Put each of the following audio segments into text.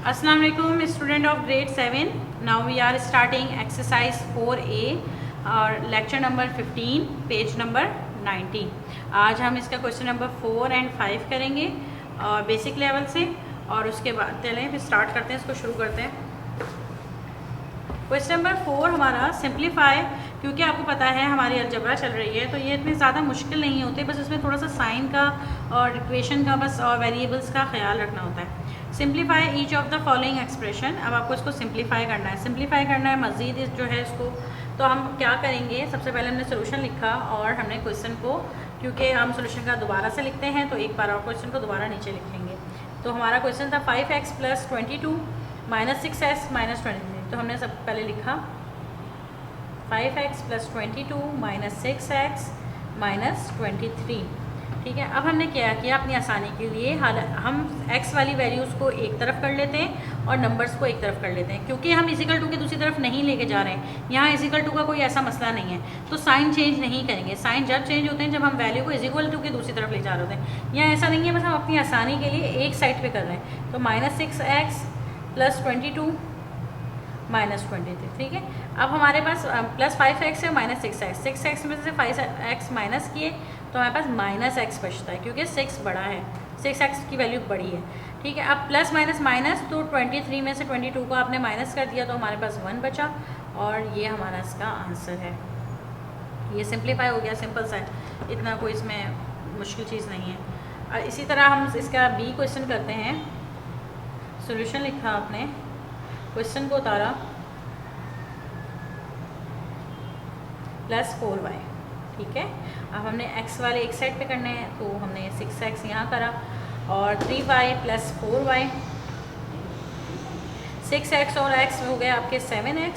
अस्सलाम वालेकुम student of grade 7। Now we are starting exercise 4A और लेक्चर नंबर 15 पेज नंबर 90। आज हम इसका क्वेश्चन नंबर 4 एंड 5 करेंगे और बेसिक लेवल से, और उसके बाद चलें फिर स्टार्ट करते हैं, इसको शुरू करते हैं। क्वेश्चन नंबर 4 हमारा सिंप्लीफाई, क्योंकि आपको पता है हमारी अलजबरा चल रही है तो ये इतने ज़्यादा मुश्किल नहीं होते, बस उसमें थोड़ा सा साइन का और इक्वेशन का बस और वेरिएबल्स का ख्याल रखना होता है। Simplify each of the following expression. अब आपको इसको सिंप्लीफाई करना है, सिंप्लीफाई करना है मज़ीद जो है इसको। तो हम क्या करेंगे, सबसे पहले हमने सोल्यूशन लिखा और हमने क्वेश्चन को, क्योंकि हम सोल्यूशन का दोबारा से लिखते हैं तो एक बार और क्वेश्चन को दोबारा नीचे लिखेंगे। तो हमारा क्वेश्चन था 5x + 22 - 6s - 23। तो हमने सब पहले लिखा 5x + 22 - 6x - 23। ठीक है, अब हमने क्या किया, अपनी आसानी के लिए हम x वाली वैल्यूज़ को एक तरफ कर लेते हैं और नंबर्स को एक तरफ कर लेते हैं, क्योंकि हम इजिकल टू की दूसरी तरफ नहीं लेके जा रहे हैं। यहाँ इजिकल टू का कोई ऐसा मसला नहीं है, तो साइन चेंज नहीं करेंगे। साइन जब चेंज होते हैं जब हम वैल्यू को इजिकल टू की दूसरी तरफ ले जा रहे होते हैं। यहाँ ऐसा नहीं है, बस हम अपनी आसानी के लिए एक साइड पर कर रहे हैं। तो -6x + 22 - 23। ठीक है, अब हमारे पास +5x है -6x। 6x में से 5x माइनस किए तो हमारे पास -x बचता है, क्योंकि 6 बड़ा है, 6x की वैल्यू बड़ी है। ठीक है, अब प्लस माइनस माइनस, तो 23 में से 22 को आपने माइनस कर दिया तो हमारे पास 1 बचा, और ये हमारा इसका आंसर है। ये सिंप्लीफाई हो गया, सिंपल सा है, इतना कोई इसमें मुश्किल चीज़ नहीं है। और इसी तरह हम इसका B क्वेश्चन करते हैं। सोल्यूशन लिखा आपने, क्वेश्चन को उतारा, +4y। ठीक है, अब हमने x वाले एक साइड पे करने हैं तो हमने 6x यहाँ करा और 3y + 4y, 6x और x हो गए आपके 7x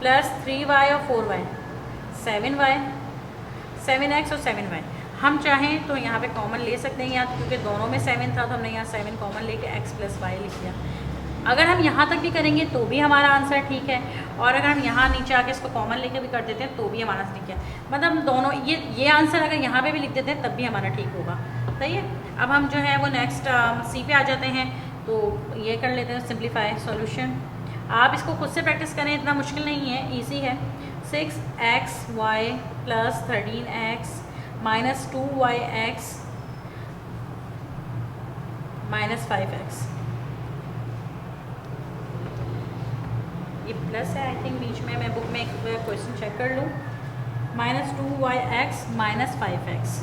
+ 3y और 4y 7y, 7x और 7y। हम चाहें तो यहाँ पे कॉमन ले सकते हैं, या क्योंकि दोनों में 7 था तो हमने यहाँ 7 कॉमन लेके x + y लिख दिया। अगर हम यहाँ तक भी करेंगे तो भी हमारा आंसर ठीक है, और अगर हम यहाँ नीचे आके इसको कॉमन लेके भी कर देते हैं तो भी हमारा ठीक है। मतलब दोनों ये आंसर अगर यहाँ पे भी लिख देते हैं तब भी हमारा ठीक होगा। सही है, अब हम जो है वो नेक्स्ट सी पे आ जाते हैं। तो ये कर लेते हैं सिंप्लीफाई सॉल्यूशन। आप इसको खुद से प्रैक्टिस करें, इतना मुश्किल नहीं है, ईजी है। 6xy + 13x - 2yx - 5x। ये प्लस है आई थिंक बीच में, मैं बुक में एक क्वेश्चन चेक कर लूँ। -2yx - 5x।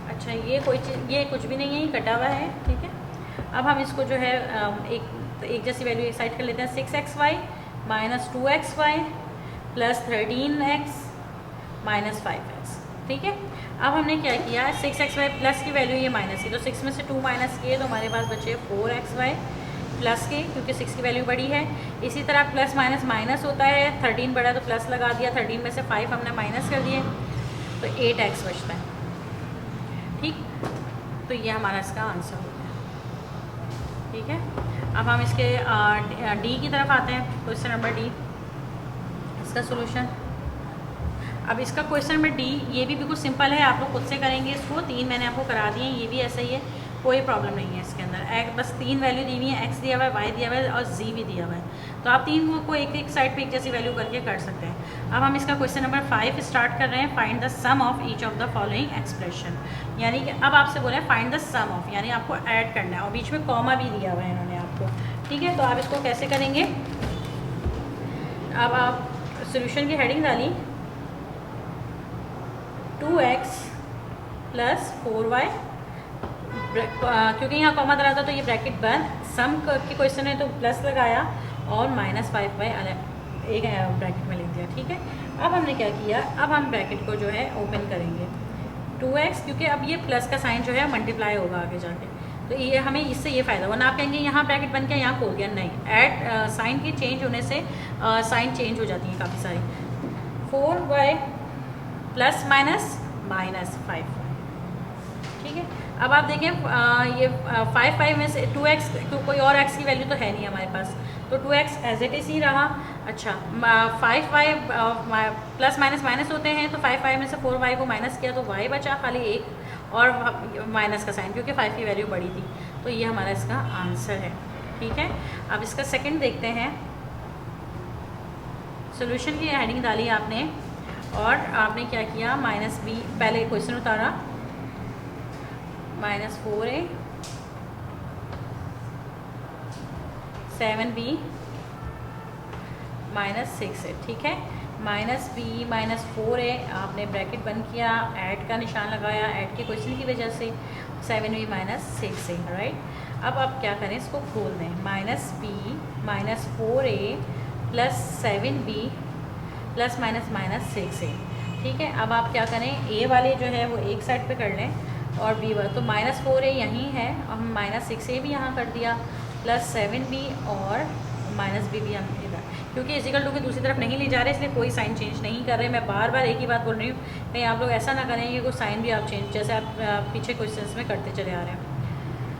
अच्छा, ये कोई चीज़, ये कुछ भी नहीं है, ये कटा हुआ है। ठीक है, अब हम इसको जो है एक जैसी वैल्यू एक साइड कर लेते हैं। 6xy - 2xy + 13x - 5x। ठीक है, अब हमने क्या किया, 6xy प्लस की वैल्यू ये माइनस की, तो 6 में से 2 माइनस किए तो हमारे पास बचे 4xy प्लस के, क्योंकि 6 की वैल्यू बड़ी है। इसी तरह प्लस माइनस माइनस होता है, 13 बड़ा तो प्लस लगा दिया, 13 में से 5 हमने माइनस कर दिए तो 8x बचता है। ठीक, तो ये हमारा इसका आंसर हो गया। ठीक है, अब हम इसके D की तरफ आते हैं। क्वेश्चन नंबर D, इसका सोल्यूशन। अब इसका क्वेश्चन नंबर D ये भी बिल्कुल सिंपल है, आप लोग खुद से करेंगे इसको। 3 मैंने आपको करा दिए, ये भी ऐसा ही है, कोई प्रॉब्लम नहीं है इसके अंदर। बस 3 वैल्यू दी हुई है, x दिया हुआ है, y दिया हुआ है और z भी दिया हुआ है। तो आप 3 को एक साइड पे एक जैसी वैल्यू करके कर सकते हैं। अब हम इसका क्वेश्चन नंबर 5 स्टार्ट कर रहे हैं। Find the sum of each of the following expression. यानी कि अब आपसे बोला है फाइंड द सम ऑफ, यानी आपको ऐड करना है, और बीच में कॉमा भी दिया हुआ है इन्होंने आपको। ठीक है, तो आप इसको कैसे करेंगे, अब आप सोल्यूशन की हेडिंग डाली 2x + 4y, क्योंकि यहाँ कॉमा डाला था तो ये ब्रैकेट बंद, सम के क्वेश्चन है तो प्लस लगाया और -5y एक ब्रैकेट में लिख दिया। ठीक है, अब हमने क्या किया, अब हम ब्रैकेट को जो है ओपन करेंगे 2x, क्योंकि अब ये प्लस का साइन जो है मल्टीप्लाई होगा आगे जाके, तो ये हमें इससे ये फ़ायदा हुआ ना। आप कहेंगे यहाँ ब्रैकेट बन के यहाँ खोल गया, नहीं, ऐड साइन की चेंज होने से साइन चेंज हो जाती है काफ़ी सारी। 4y ± -5। ठीक है, अब आप देखें ये 5 में से 2x, कोई और x की वैल्यू तो है नहीं हमारे पास, तो 2x एज इट इज़ ही रहा। अच्छा, 5y प्लस माइनस माइनस होते हैं, तो 5y में से 4y को माइनस किया तो y बचा खाली 1, और माइनस का साइन, क्योंकि 5 की वैल्यू बड़ी थी। तो ये हमारा इसका आंसर है। ठीक है, अब इसका सेकंड देखते हैं। सॉल्यूशन की हेडिंग डाली आपने और आपने क्या किया, माइनस बी, पहले क्वेश्चन उतारा, -4a 7b -6a। ठीक है, -b -4a आपने ब्रैकेट बंद किया, ऐड का निशान लगाया, ऐड के क्वेश्चन की वजह से, 7b -6a। राइट, अब आप क्या करें, इसको खोल दें, -b -4a + 7b ± -6a। ठीक है, अब आप क्या करें, a वाले जो है वो एक साइड पे कर लें और b वाला, तो -4a यहीं है और हम -6a भी यहाँ कर दिया, + 7b और -b भी हम इधर, क्योंकि इक्वल टू के दूसरी तरफ नहीं ले जा रहे, इसलिए कोई साइन चेंज नहीं कर रहे। मैं बार बार एक ही बात बोल रही हूँ, कहीं आप लोग ऐसा ना करें कि कोई साइन भी आप चेंज, जैसे आप पीछे क्वेश्चंस में करते चले आ रहे हैं।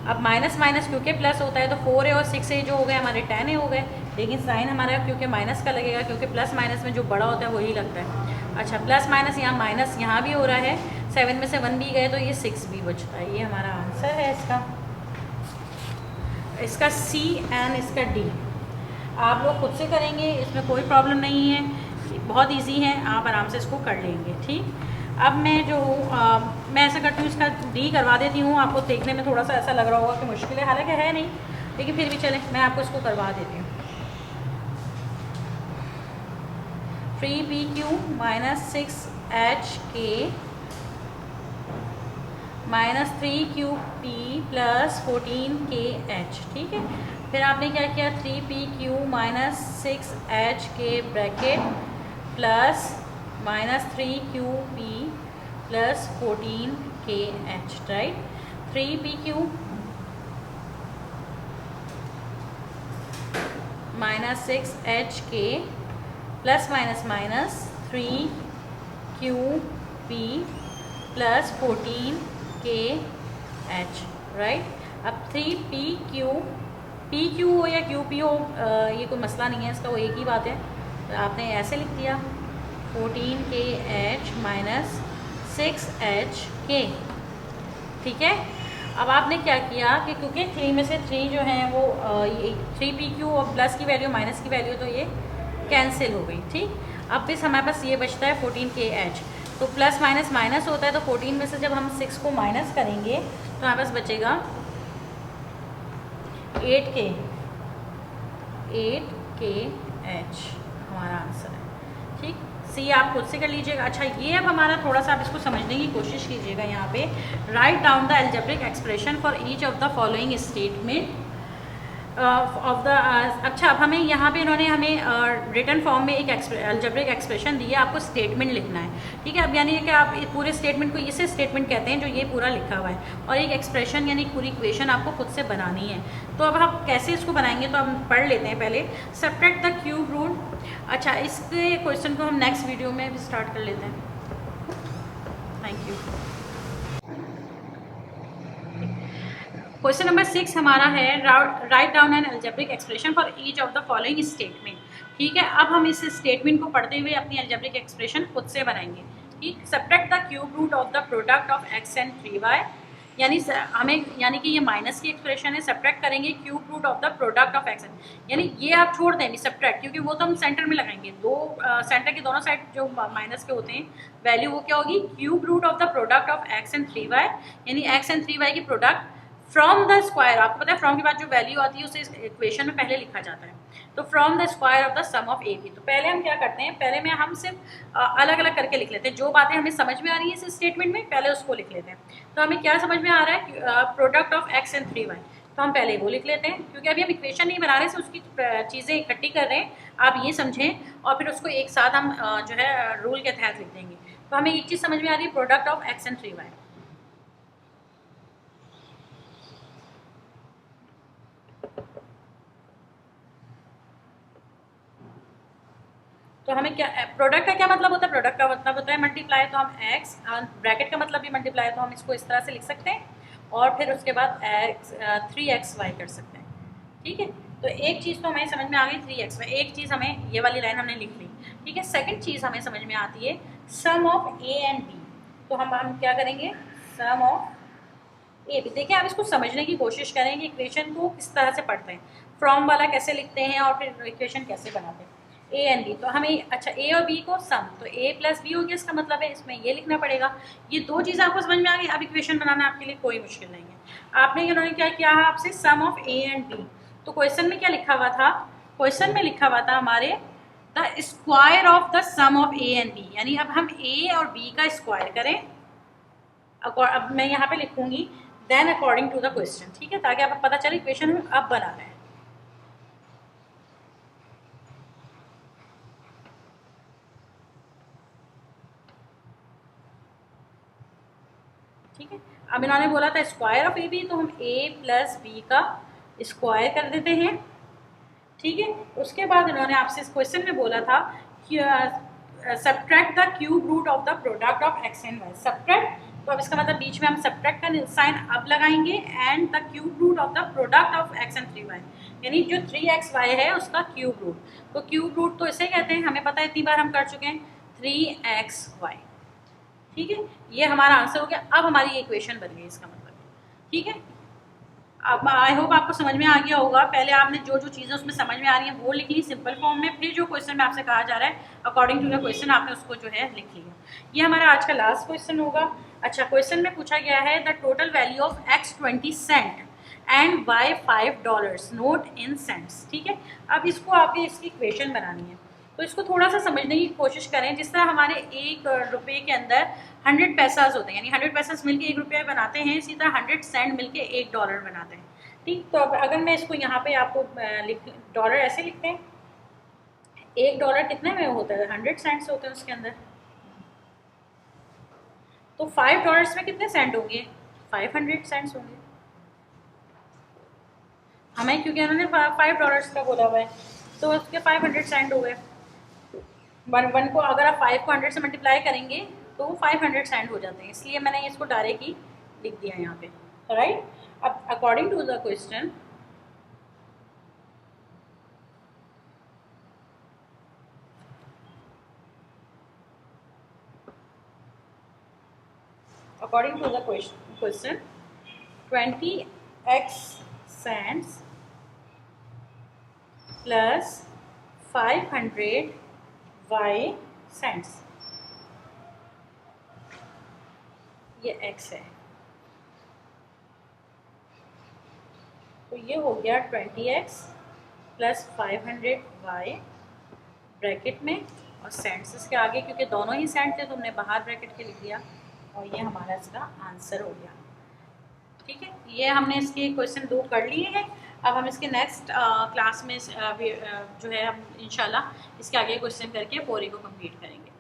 अब माइनस माइनस क्योंकि प्लस होता है, तो 4a और 6a जो हो गए हमारे 10a हो गए, लेकिन साइन हमारा क्योंकि माइनस का लगेगा, क्योंकि प्लस माइनस में जो बड़ा होता है वही लगता है। अच्छा, प्लस माइनस यहाँ माइनस यहाँ भी हो रहा है, 7 में से 1 भी गए तो ये 6 भी बचता है। ये हमारा आंसर है इसका C एंड इसका D। आप लोग खुद से करेंगे, इसमें कोई प्रॉब्लम नहीं है, बहुत इजी है, आप आराम से इसको कर लेंगे। ठीक, अब मैं जो मैं ऐसा करती हूँ, इसका D करवा देती हूँ। आपको देखने में थोड़ा सा ऐसा लग रहा होगा कि मुश्किल है, हालांकि है नहीं, लेकिन फिर भी चले मैं आपको इसको करवा देती हूँ। 3pq -6hk -3qp + 14kh। ठीक है, फिर आपने क्या किया, 3pq -6hk bracket plus -3qp + 14kh। Right, 3pq -6hk ± -3qp + 14kh। Right, अब 3pq, pq हो या qp हो, ये कोई मसला नहीं है, इसका वो एक ही बात है। तो आपने ऐसे लिख दिया 14kh -6hk। ठीक है, अब आपने क्या किया कि क्योंकि 3 में से 3 जो हैं वो 3pq और प्लस की वैल्यू माइनस की वैल्यू, तो ये कैंसिल हो गई। ठीक, अब फिर हमारे पास ये बचता है 14kh, तो प्लस माइनस माइनस होता है, तो 14 में से जब हम 6 को माइनस करेंगे तो हमारे पास बचेगा 8kh हमारा आंसर है। ठीक, सी आप खुद से कर लीजिएगा। अच्छा, ये अब हमारा थोड़ा सा आप इसको समझने की कोशिश कीजिएगा। यहाँ पे write down the algebraic expression for each of the following statement of the. अच्छा, अब हमें यहाँ पे इन्होंने हमें रिटन फॉर्म में एक अलजेब्रिक एक्सप्रेशन दी है, आपको स्टेटमेंट लिखना है। ठीक है, अब यानी कि आप पूरे स्टेटमेंट को इसे स्टेटमेंट कहते हैं जो ये पूरा लिखा हुआ है, और एक एक्सप्रेशन यानी पूरी इक्वेशन आपको खुद से बनानी है। तो अब हम कैसे इसको बनाएंगे, तो हम पढ़ लेते हैं पहले। Subtract the cube root. अच्छा, इसके क्वेश्चन को हम नेक्स्ट वीडियो में भी स्टार्ट कर लेते हैं। Thank you. क्वेश्चन नंबर 6 हमारा है, write down N algebraic expression for each of the following statement. ठीक है, अब हम इस स्टेटमेंट को पढ़ते हुए अपनी अलजेब्रिक एक्सप्रेशन खुद से बनाएंगे। ठीक, subtract the cube root of the product of x and 3y, यानी कि ये माइनस की एक्सप्रेशन है, सब्ट्रैक्ट करेंगे cube root of the product of x, यानी ये आप छोड़ देंगे सब्ट्रैक्ट, क्योंकि वो तो हम सेंटर में लगाएंगे। सेंटर के दोनों साइड जो माइनस के होते हैं वैल्यू, वो क्या होगी, cube root of the product of x and 3y, यानी x एंड 3y की प्रोडक्ट फ्रॉम द स्क्वायर। आपको पता है फ्रॉम के बाद जो वैल्यू आती है उसे इस इक्वेशन में पहले लिखा जाता है, तो from the square of the sum of A B. तो पहले हम क्या करते हैं, पहले में हम सिर्फ अलग अलग करके लिख लेते हैं, जो बातें हमें समझ में आ रही है इस स्टेटमेंट में पहले उसको लिख लेते हैं। तो हमें क्या समझ में आ रहा है, product of x and 3y, तो हम पहले वो लिख लेते हैं, क्योंकि अभी हम इक्वेशन नहीं बना रहे हैं, उसकी चीज़ें इकट्ठी कर रहे हैं, आप ये समझें, और फिर उसको एक साथ हम जो है रूल के तहत लिख देंगे। तो हमें एक चीज़ समझ में आ रही है, product of x and 3y। तो हमें क्या, प्रोडक्ट का क्या मतलब होता है, प्रोडक्ट का मतलब होता है मल्टीप्लाई, तो हम x, ब्रैकेट का मतलब भी मल्टीप्लाई, तो हम इसको इस तरह से लिख सकते हैं, और फिर उसके बाद 3xy कर सकते हैं। ठीक है, तो एक चीज़ तो हमें समझ में आ गई 3xy, एक चीज़ हमें ये वाली लाइन हमने लिख ली। ठीक है, सेकंड चीज़ हमें समझ में आती है सम ऑफ a एंड b। तो हम क्या करेंगे, सम ऑफ ए बी। देखिए आप इसको समझने की कोशिश करें कि इक्वेशन को किस तरह से पढ़ते हैं, फ्रॉम वाला कैसे लिखते हैं और फिर इक्वेशन कैसे बनाते हैं। ए एंड बी, तो हमें अच्छा ए और बी को सम, तो ए प्लस बी हो गया, इसका मतलब है इसमें ये लिखना पड़ेगा। ये दो चीज़ें आपको समझ में आ गई। अब इक्वेशन बनाना आपके लिए कोई मुश्किल नहीं है। आपने इन्होंने क्या किया है आपसे, सम ऑफ ए एंड बी। तो क्वेश्चन में क्या लिखा हुआ था, क्वेश्चन में लिखा हुआ था हमारे the square of the sum of A and B, यानी अब हम ए और बी का स्क्वायर करें। अब मैं यहाँ पे लिखूंगी then according to the question, ठीक है, ताकि आपको पता चले इक्वेशन हम अब बना रहे हैं। ठीक है, अब इन्होंने बोला था स्क्वायर ऑफ ए बी, तो हम ए प्लस बी का स्क्वायर कर देते हैं। ठीक है, उसके बाद इन्होंने आपसे इस क्वेश्चन में बोला था कि subtract the cube root of the product of X and Y. Subtract, तो अब इसका मतलब बीच में हम सब्ट्रैक्ट का साइन अब लगाएंगे, and the cube root of the product of X and 3y, यानी जो 3xy है उसका क्यूब रूट। तो क्यूब रूट तो इसे कहते हैं, हमें पता है इतनी बार हम कर चुके हैं, 3xy। ठीक है, ये हमारा आंसर हो गया। अब हमारी ये इक्वेशन बन गई इसका मतलब, ठीक है। अब आई होप आपको समझ में आ गया होगा। पहले आपने जो जो चीज़ें उसमें समझ में आ रही हैं वो लिख ली सिंपल फॉर्म में, फिर जो क्वेश्चन में आपसे कहा जा रहा है अकॉर्डिंग टू द क्वेश्चन आपने उसको जो है लिख लिया। ये हमारा आज का लास्ट क्वेश्चन होगा। अच्छा, क्वेश्चन में पूछा गया है the total value of x 20 cent and y $5 note in cents. ठीक है, अब इसको आपके इसकी इक्वेशन बनानी है, तो इसको थोड़ा सा समझने की कोशिश करें। जिस तरह हमारे 1 रुपये के अंदर 100 पैसाज होते हैं, यानी 100 पैसाज मिलके 1 रुपया बनाते हैं, इसी तरह 100 सेंट मिलके $1 बनाते हैं। ठीक, तो अब अगर मैं इसको यहाँ पे आपको डॉलर ऐसे लिखते हैं, $1 कितने में होता है, 100 सेंट्स होते हैं उसके अंदर। तो $5 में कितने सेंट होंगे, 500 सेंट्स होंगे हमें, क्योंकि उन्होंने $5 का बोला हुआ है, तो उसके 500 सेंट हो गए। वन को अगर आप 5 को 100 से मल्टीप्लाई करेंगे तो 500 सेंट हो जाते हैं, इसलिए मैंने इसको डायरेक्ट ही लिख दिया यहाँ पे, राइट। अब according to the question, according to the question 20x cents plus 500 y cents, ये x है, तो ये हो गया 20x प्लस 500y ब्रैकेट में और सेंट्स इसके आगे, क्योंकि दोनों ही सेंट थे तो हमने बाहर ब्रैकेट के लिख दिया, और ये हमारा इसका आंसर हो गया। ठीक है, ये हमने इसके क्वेश्चन 2 कर लिए हैं। अब हम इसके नेक्स्ट क्लास में जो है हम इंशाल्लाह इसके आगे क्वेश्चन करके 4 को कंप्लीट करेंगे।